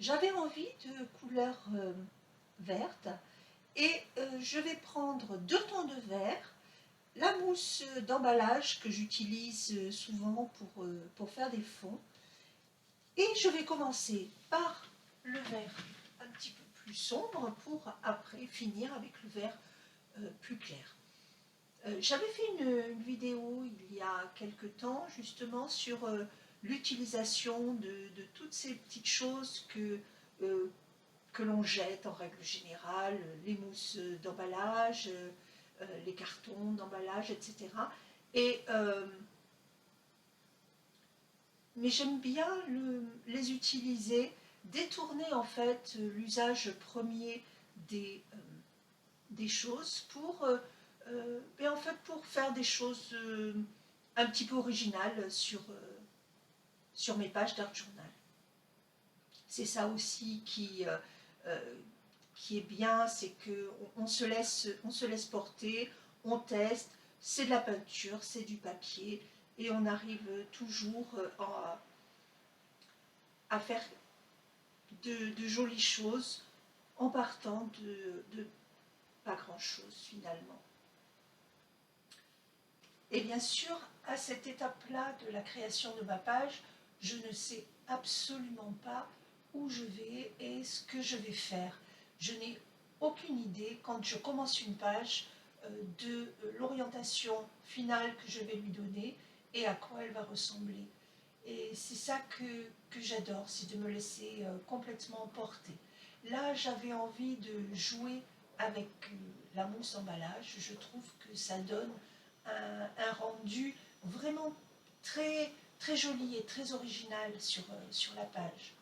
J'avais envie de couleur verte et je vais prendre 2 tons de vert, la mousse d'emballage que j'utilise souvent pour faire des fonds, et je vais commencer par le vert un petit peu plus sombre pour après finir avec le vert plus clair. J'avais fait une vidéo il y a quelque temps justement sur l'utilisation de toutes ces petites choses euh, que l'on jette en règle générale, les mousses d'emballage, les cartons d'emballage, etc. Et, mais j'aime bien les utiliser, détourner en fait l'usage premier des choses et en fait pour faire des choses un petit peu originales sur mes pages d'art journal. C'est ça aussi euh, qui est bien, c'est qu'on on se laisse porter, on teste, c'est de la peinture, c'est du papier, et on arrive toujours à faire de jolies choses en partant de pas grand-chose finalement. Et bien sûr, à cette étape-là de la création de ma page, je ne sais absolument pas où je vais et ce que je vais faire. Je n'ai aucune idée, quand je commence une page, de l'orientation finale que je vais lui donner et à quoi elle va ressembler. Et c'est ça que j'adore, c'est de me laisser complètement porter. Là, j'avais envie de jouer avec la mousse emballage. Je trouve que ça donne un rendu vraiment très, très joli et très original sur la page.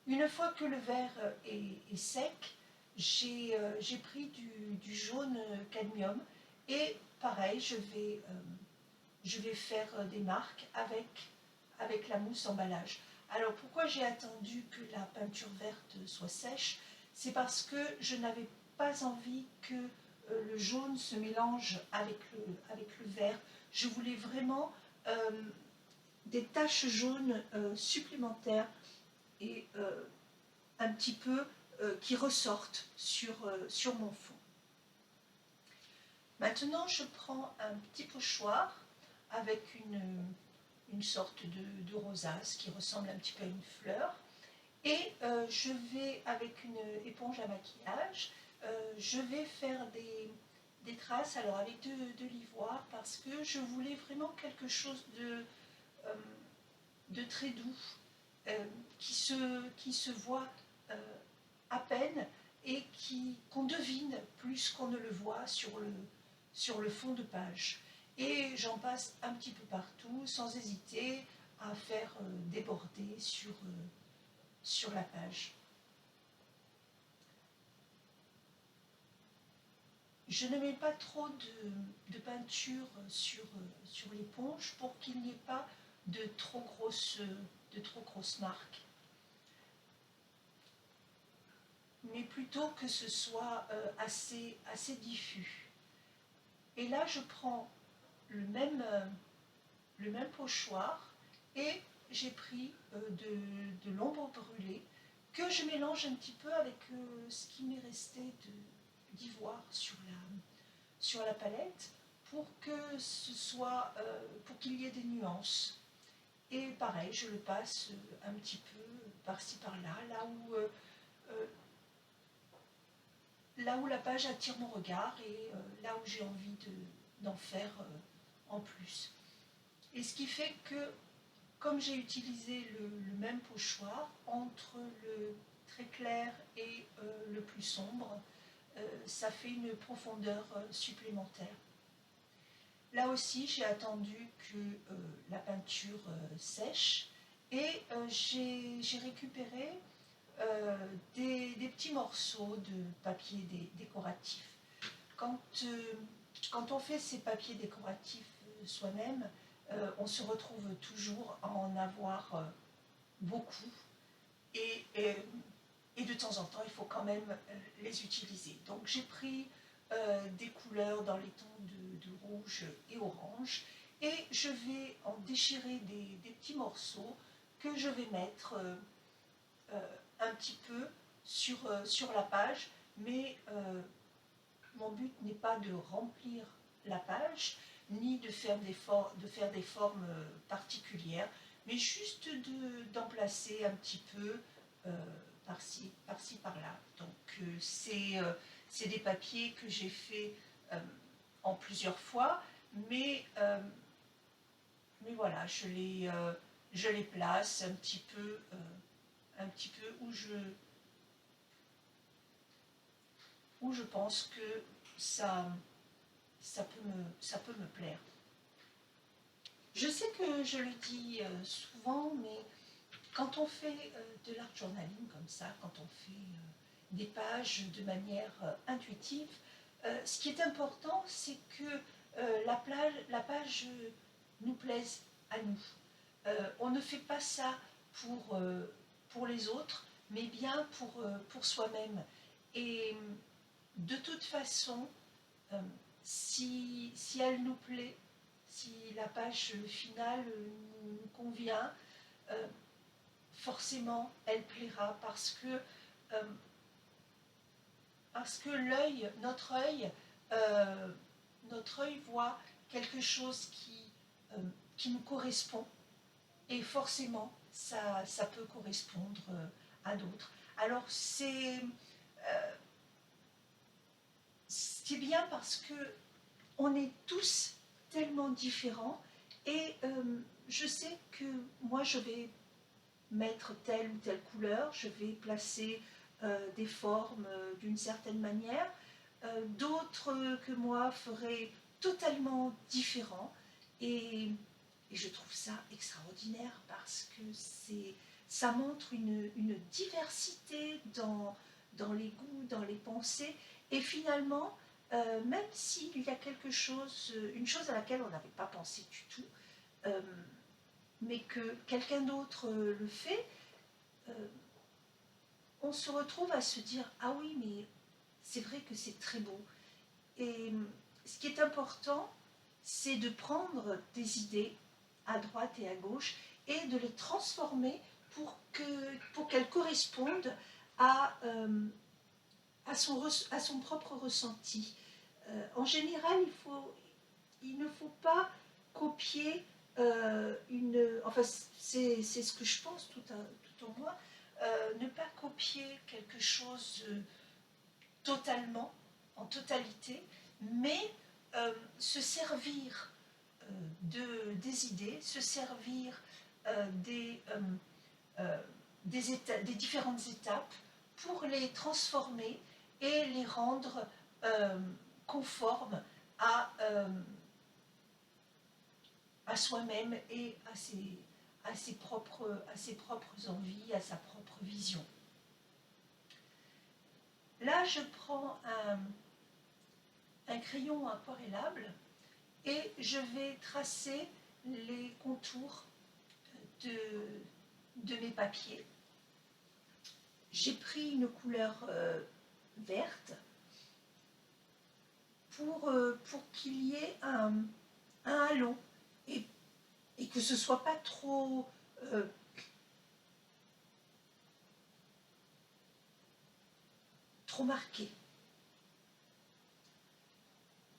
Une fois que le verre est sec, j'ai pris du jaune cadmium et pareil, je vais faire des marques avec la mousse emballage. Alors pourquoi j'ai attendu que la peinture verte soit sèche? C'est parce que je n'avais pas envie que le jaune se mélange avec le vert. Je voulais vraiment des taches jaunes supplémentaires et un petit peu qui ressortent sur mon fond. Maintenant, je prends un petit pochoir avec une sorte de rosace qui ressemble un petit peu à une fleur. Et je vais, avec une éponge à maquillage, je vais faire des traces, alors avec de l'ivoire, parce que je voulais vraiment quelque chose de très doux, qui se voit à peine et qu'on devine plus qu'on ne le voit sur le fond de page. Et j'en passe un petit peu partout, sans hésiter à faire déborder sur la page. Je ne mets pas trop de peinture sur l'éponge pour qu'il n'y ait pas de trop grosses marques, mais plutôt que ce soit assez diffus. Et là, je prends le même pochoir et j'ai pris de l'ombre brûlée que je mélange un petit peu avec ce qui m'est resté d'ivoire sur la palette pour que pour qu'il y ait des nuances. Et pareil, je le passe un petit peu par-ci par-là, euh, là où la page attire mon regard et là où j'ai envie d'en faire en plus. Et ce qui fait que, comme j'ai utilisé le même pochoir, entre le très clair et le plus sombre, ça fait une profondeur supplémentaire. Là aussi, j'ai attendu que la peinture sèche et j'ai récupéré des petits morceaux de papier décoratif. Quand, euh, Quand on fait ces papiers décoratifs soi-même, on se retrouve toujours à en avoir beaucoup et de temps en temps, il faut quand même les utiliser. Donc j'ai pris des couleurs dans les tons de rouge et orange et je vais en déchirer des petits morceaux que je vais mettre petit peu sur la page, mais mon but n'est pas de remplir la page, ni de faire des formes particulières, mais juste d'en placer un petit peu par-ci, par-là. Donc c'est des papiers que j'ai fait en plusieurs fois, mais voilà, je les place un petit peu où je pense que ça peut me plaire. Je sais que je le dis souvent, mais quand on fait de l'art journaling comme ça, quand on fait des pages de manière intuitive, ce qui est important, c'est que la page nous plaise à nous. On ne fait pas ça pour les autres, mais bien pour soi-même. Et de toute façon, si elle nous plaît, si la page finale nous convient, forcément elle plaira parce que notre œil voit quelque chose qui nous correspond, et forcément ça peut correspondre à d'autres. Alors c'est bien parce que on est tous tellement différents, et je sais que moi je vais mettre telle ou telle couleur, je vais placer des formes d'une certaine manière, d'autres que moi feraient totalement différents, et je trouve ça extraordinaire parce que ça montre une diversité dans les goûts, dans les pensées, et finalement, même s'il y a une chose à laquelle on n'avait pas pensé du tout, mais que quelqu'un d'autre le fait, on se retrouve à se dire « Ah oui, mais c'est vrai que c'est très beau ». Et ce qui est important, c'est de prendre des idées à droite et à gauche et de les transformer pour qu'elles correspondent à son propre ressenti. En général, il ne faut pas copier enfin c'est ce que je pense tout au moins, ne pas copier quelque chose totalement, en totalité, mais se servir des idées, se servir des différentes étapes pour les transformer et les rendre conformes à soi-même et à ses propres envies, à sa propre vision. Là, je prends un crayon aquarellable et je vais tracer les contours de mes papiers. J'ai pris une couleur verte pour qu'il y ait un halo et que ce ne soit pas trop marqué.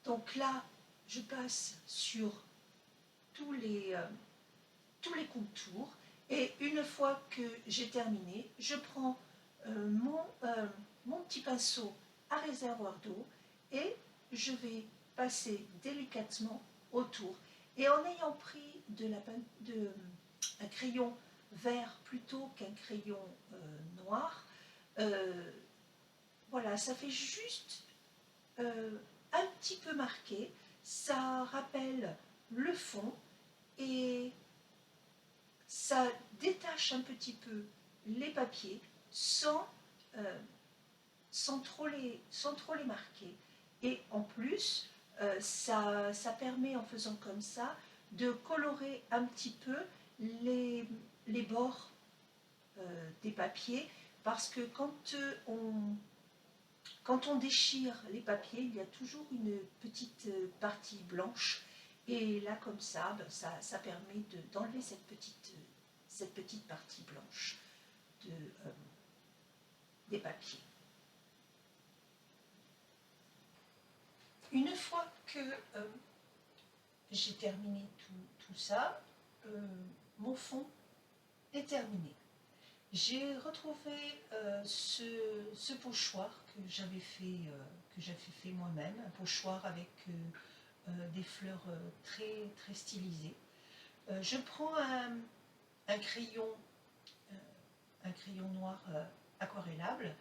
Donc là, je passe sur tous les contours, et une fois que j'ai terminé, je prends mon petit pinceau à réservoir d'eau et je vais passer délicatement autour. Et en ayant pris un crayon vert plutôt qu'un crayon noir, voilà, ça fait juste un petit peu marqué, ça rappelle le fond et ça détache un petit peu les papiers sans trop les marquer. Et en plus, ça permet, en faisant comme ça, de colorer un petit peu les bords des papiers, parce que quand on déchire les papiers, il y a toujours une petite partie blanche, et là comme ça, ça permet d'enlever cette petite partie blanche des papiers. Une fois que j'ai terminé tout ça, mon fond est terminé. J'ai retrouvé ce pochoir que j'avais fait moi-même, un pochoir avec des fleurs très stylisées. Je prends un crayon noir aquarellable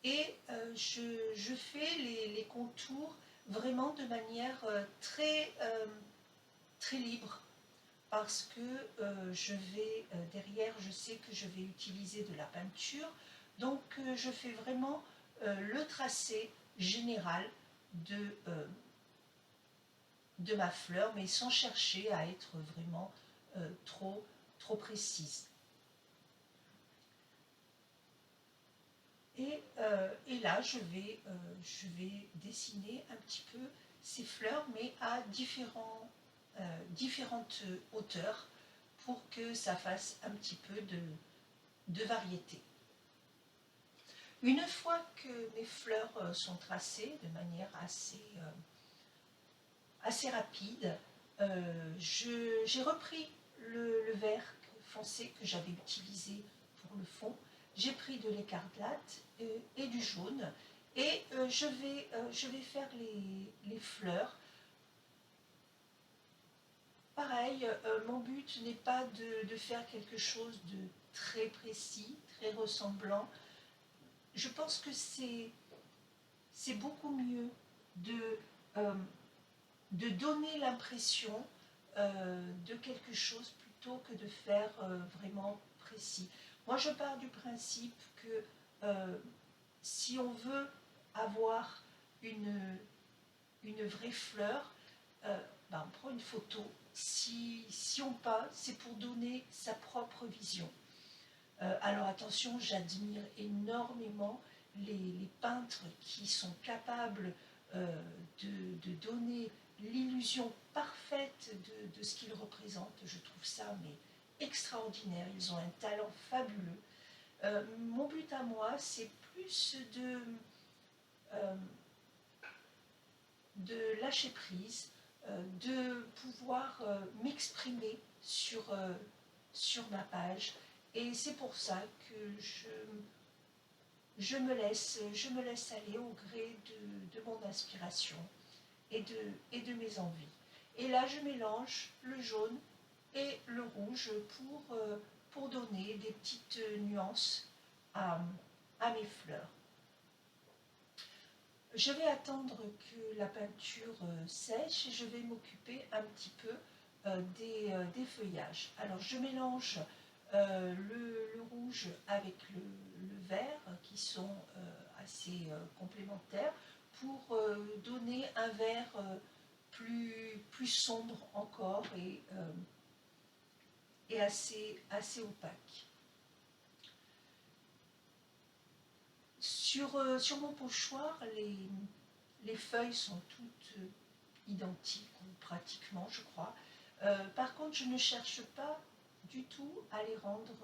et je fais les contours vraiment de manière très libre, parce que derrière, je sais que je vais utiliser de la peinture, donc je fais vraiment le tracé général de ma fleur, mais sans chercher à être vraiment trop précise. Et là, je vais dessiner un petit peu ces fleurs, mais à différentes hauteurs, pour que ça fasse un petit peu de variété. Une fois que mes fleurs sont tracées de manière assez rapide, j'ai repris le vert foncé que j'avais utilisé pour le fond. J'ai pris de l'écarlate et du jaune, et je vais faire les fleurs. Pareil, mon but n'est pas de faire quelque chose de très précis, très ressemblant. Je pense que c'est beaucoup mieux de donner l'impression de quelque chose plutôt que de faire vraiment précis. Moi, je pars du principe que si on veut avoir une vraie fleur, on prend une photo. Si on peint, c'est pour donner sa propre vision. Alors attention, j'admire énormément les peintres qui sont capables de donner l'illusion parfaite de ce qu'ils représentent. Je trouve ça extraordinaire. Ils ont un talent fabuleux. Mon but à moi, c'est plus de lâcher prise, de pouvoir m'exprimer sur ma page. Et c'est pour ça que je me laisse aller au gré de mon inspiration et de mes envies. Et là, je mélange le jaune et le rouge pour donner des petites nuances à mes fleurs. Je vais attendre que la peinture sèche et je vais m'occuper un petit peu des feuillages. Alors je mélange le rouge avec le vert, qui sont assez complémentaires, pour donner un vert plus sombre encore et assez opaque. Sur mon pochoir, les feuilles sont toutes identiques, ou pratiquement, je crois. Par contre, je ne cherche pas du tout à les rendre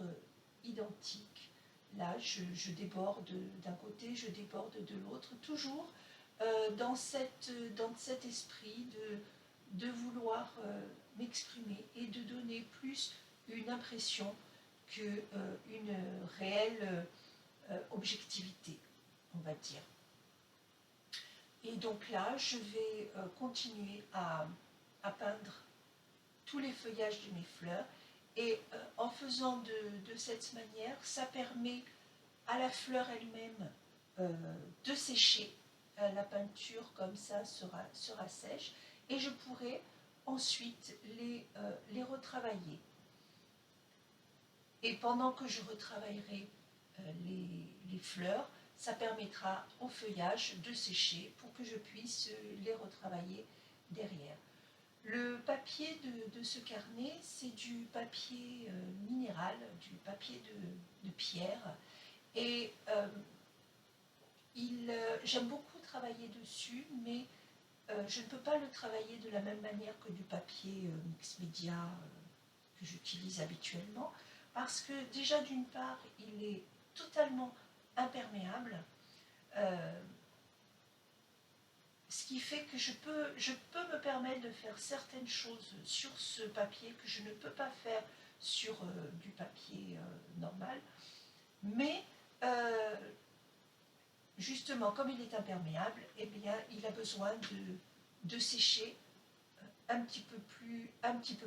identiques. Là, je déborde d'un côté, je déborde de l'autre, toujours dans cet esprit de vouloir m'exprimer et de donner plus une impression qu'une réelle objectivité, on va dire. Et donc là, je vais continuer à peindre tous les feuillages de mes fleurs, et en faisant de cette manière, ça permet à la fleur elle-même de sécher. La peinture comme ça sera sèche, et je pourrai ensuite les retravailler. Et pendant que je retravaillerai les fleurs, ça permettra au feuillage de sécher pour que je puisse les retravailler derrière. Le papier de ce carnet, c'est du papier minéral, du papier de pierre, et j'aime beaucoup travailler dessus, mais je ne peux pas le travailler de la même manière que du papier mix média que j'utilise habituellement, parce que déjà d'une part, il est totalement imperméable, ce qui fait que je peux me permettre de faire certaines choses sur ce papier que je ne peux pas faire sur du papier normal, mais justement, comme il est imperméable, eh bien, il a besoin de sécher un petit peu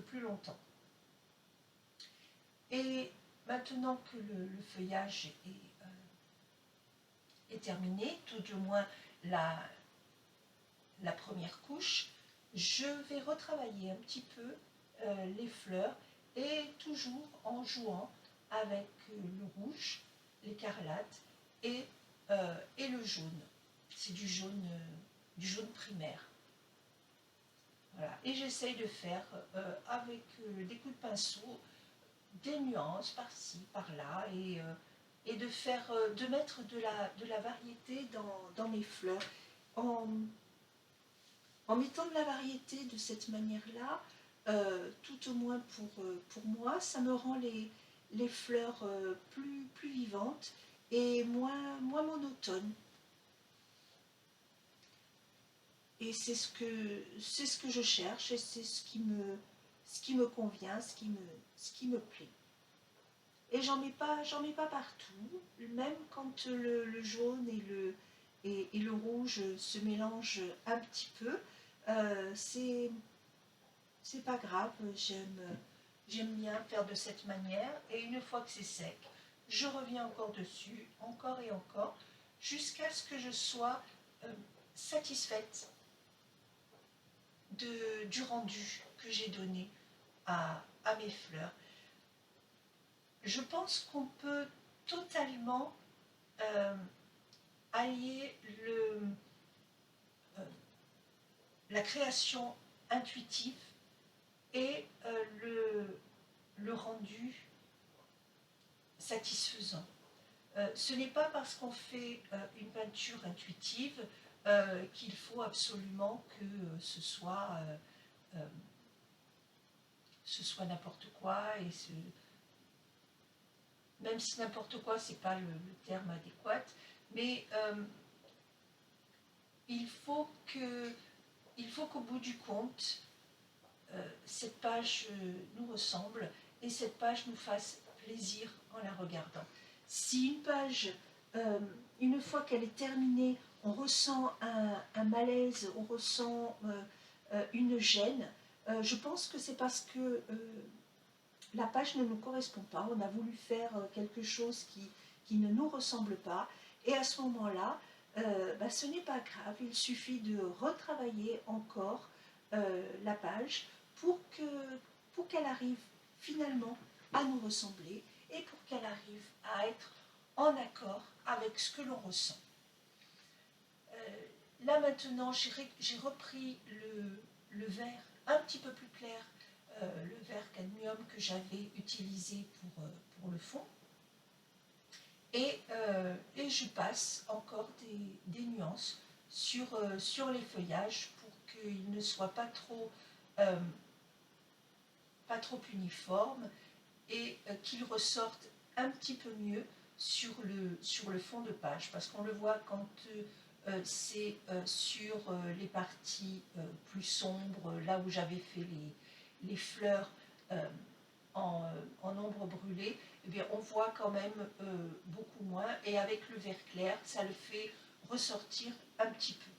plus longtemps. Et maintenant que le feuillage est terminé, tout du moins la première couche, je vais retravailler un petit peu les fleurs et toujours en jouant avec le rouge, l'écarlate et le jaune. C'est du jaune primaire. Voilà. Et j'essaye de faire avec des coups de pinceau des nuances par-ci, par-là et de mettre de la variété dans mes fleurs. En mettant de la variété de cette manière-là, tout au moins pour moi, ça me rend les fleurs plus vivantes et moins monotones. Et c'est ce que je cherche et c'est ce qui me convient, ce qui me plaît. Et j'en mets pas partout, même quand le jaune et le rouge se mélangent un petit peu. C'est pas grave, j'aime bien faire de cette manière et une fois que c'est sec, je reviens encore dessus, encore et encore, jusqu'à ce que je sois satisfaite du rendu que j'ai donné à mes fleurs. Je pense qu'on peut totalement allier la création intuitive et le rendu satisfaisant. Ce n'est pas parce qu'on fait une peinture intuitive qu'il faut absolument que ce soit n'importe quoi, même si n'importe quoi, c'est pas le terme adéquat, mais il faut qu'au bout du compte, cette page nous ressemble et cette page nous fasse plaisir en la regardant. Si une page, une fois qu'elle est terminée, on ressent un malaise, on ressent une gêne, je pense que c'est parce que la page ne nous correspond pas, on a voulu faire quelque chose qui ne nous ressemble pas, et à ce moment-là, ce n'est pas grave, il suffit de retravailler encore la page pour qu'elle arrive finalement à nous ressembler et pour qu'elle arrive à être en accord avec ce que l'on ressent. Là maintenant, j'ai repris le vert un petit peu plus clair, le vert cadmium que j'avais utilisé pour le fond. Et je passe encore des nuances sur les feuillages pour qu'ils ne soient pas trop uniformes et qu'ils ressortent un petit peu mieux sur le fond de page, parce qu'on le voit quand c'est sur les parties plus sombres, là où j'avais fait les fleurs en ombre brûlée, eh bien, on voit quand même beaucoup moins, et avec le vert clair, ça le fait ressortir un petit peu.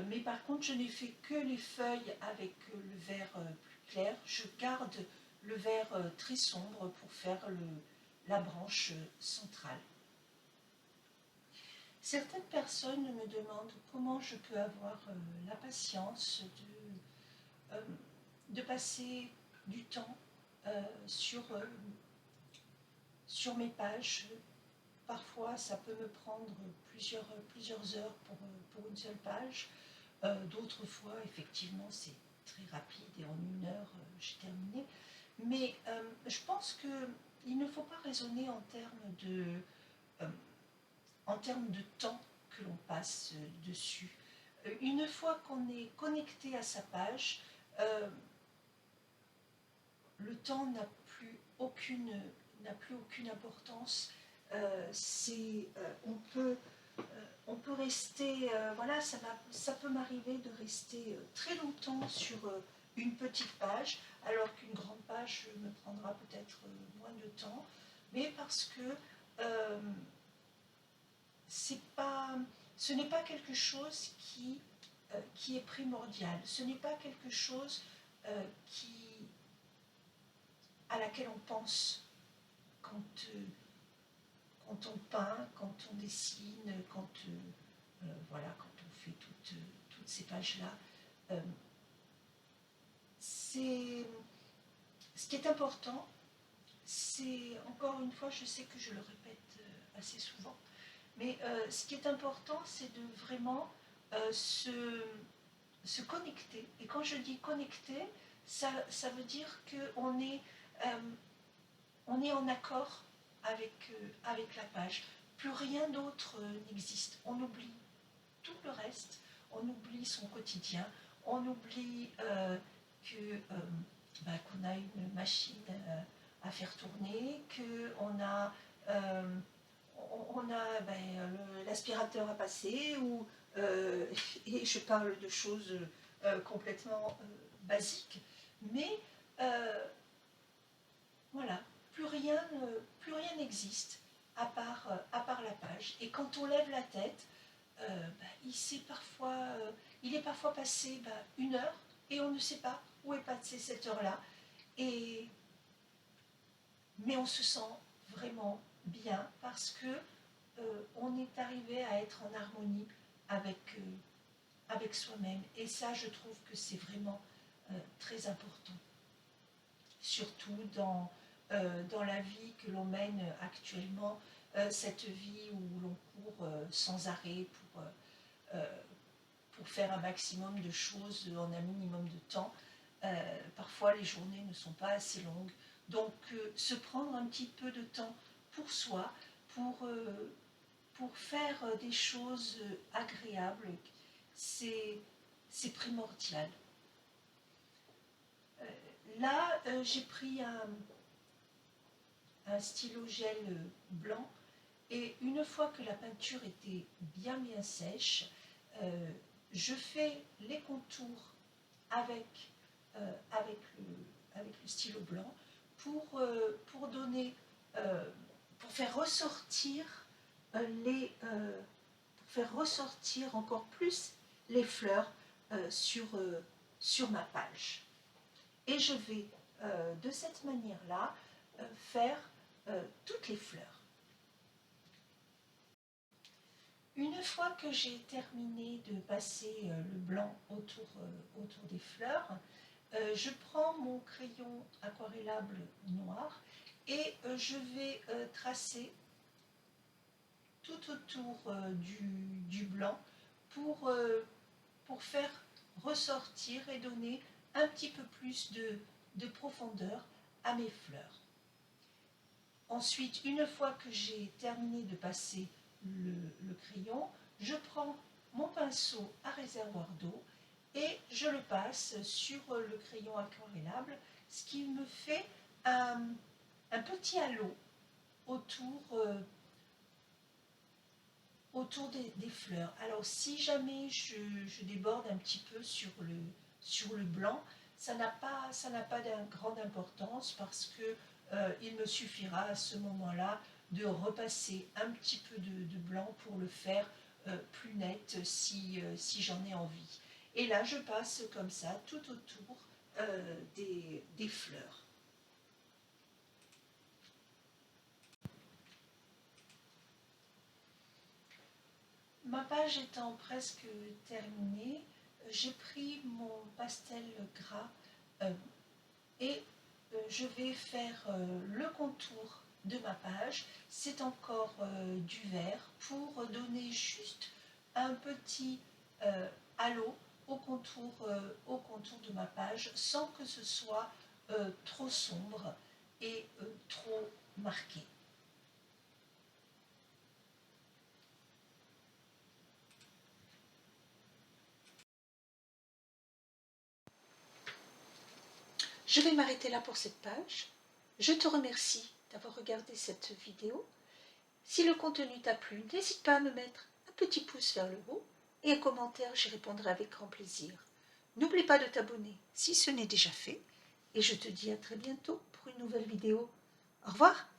Mais par contre, je n'ai fait que les feuilles avec le vert plus clair. Je garde le vert très sombre pour faire la branche centrale. Certaines personnes me demandent comment je peux avoir la patience de passer du temps sur mes pages. Parfois, ça peut me prendre plusieurs heures pour une seule page. D'autres fois, effectivement, c'est très rapide et en une heure, j'ai terminé. Mais je pense qu'il ne faut pas raisonner en termes de temps que l'on passe dessus. Une fois qu'on est connecté à sa page, le temps n'a plus aucune importance. On peut rester, voilà, ça peut m'arriver de rester très longtemps sur une petite page, alors qu'une grande page me prendra peut-être moins de temps, mais parce que euh, ce n'est pas quelque chose qui est primordial, ce n'est pas quelque chose à laquelle on pense quand, quand on peint, quand on dessine, voilà, quand on fait toutes ces pages-là. Ce qui est important, c'est, encore une fois, je sais que je le répète assez souvent, mais ce qui est important, c'est de vraiment se connecter. Et quand je dis connecter, ça veut dire qu'on est, on est en accord avec la page. Plus rien d'autre n'existe. On oublie tout le reste. On oublie son quotidien. On oublie qu'on a une machine à faire tourner, qu'on a, l'aspirateur à passer, et je parle de choses complètement basiques, mais voilà, plus rien n'existe à part la page. Et quand on lève la tête, il est parfois passé une heure et on ne sait pas où est passée cette heure-là. Mais on se sent vraiment bien parce que on est arrivé à être en harmonie avec soi-même. Et ça, je trouve que c'est vraiment très important. Surtout dans la vie que l'on mène actuellement, cette vie où l'on court sans arrêt pour faire un maximum de choses en un minimum de temps. Parfois, les journées ne sont pas assez longues. Donc, se prendre un petit peu de temps pour soi, pour faire des choses agréables, c'est primordial. Là, j'ai pris un stylo gel blanc et une fois que la peinture était bien sèche, je fais les contours avec le stylo blanc pour donner, pour faire ressortir encore plus les fleurs sur ma page. Et je vais de cette manière-là faire toutes les fleurs. Une fois que j'ai terminé de passer le blanc autour des fleurs, je prends mon crayon aquarellable noir et je vais tracer tout autour du blanc pour faire ressortir et donner un petit peu plus de profondeur à mes fleurs. Ensuite, une fois que j'ai terminé de passer le crayon, je prends mon pinceau à réservoir d'eau et je le passe sur le crayon aquarellable, ce qui me fait un petit halo autour des fleurs. Alors si jamais je déborde un petit peu sur le blanc, ça n'a pas de grande importance parce que il me suffira à ce moment-là de repasser un petit peu de blanc pour le faire plus net si j'en ai envie. Et là, je passe comme ça tout autour des fleurs. Ma page étant presque terminée, j'ai pris mon pastel gras et je vais faire le contour de ma page. C'est encore du vert pour donner juste un petit halo au contour de ma page sans que ce soit trop sombre et trop marqué. Je vais m'arrêter là pour cette page. Je te remercie d'avoir regardé cette vidéo Si le contenu t'a plu, n'hésite pas à me mettre un petit pouce vers le haut et un commentaire, j'y répondrai avec grand plaisir. N'oublie pas de t'abonner si ce n'est déjà fait et je te dis à très bientôt pour une nouvelle vidéo. Au revoir!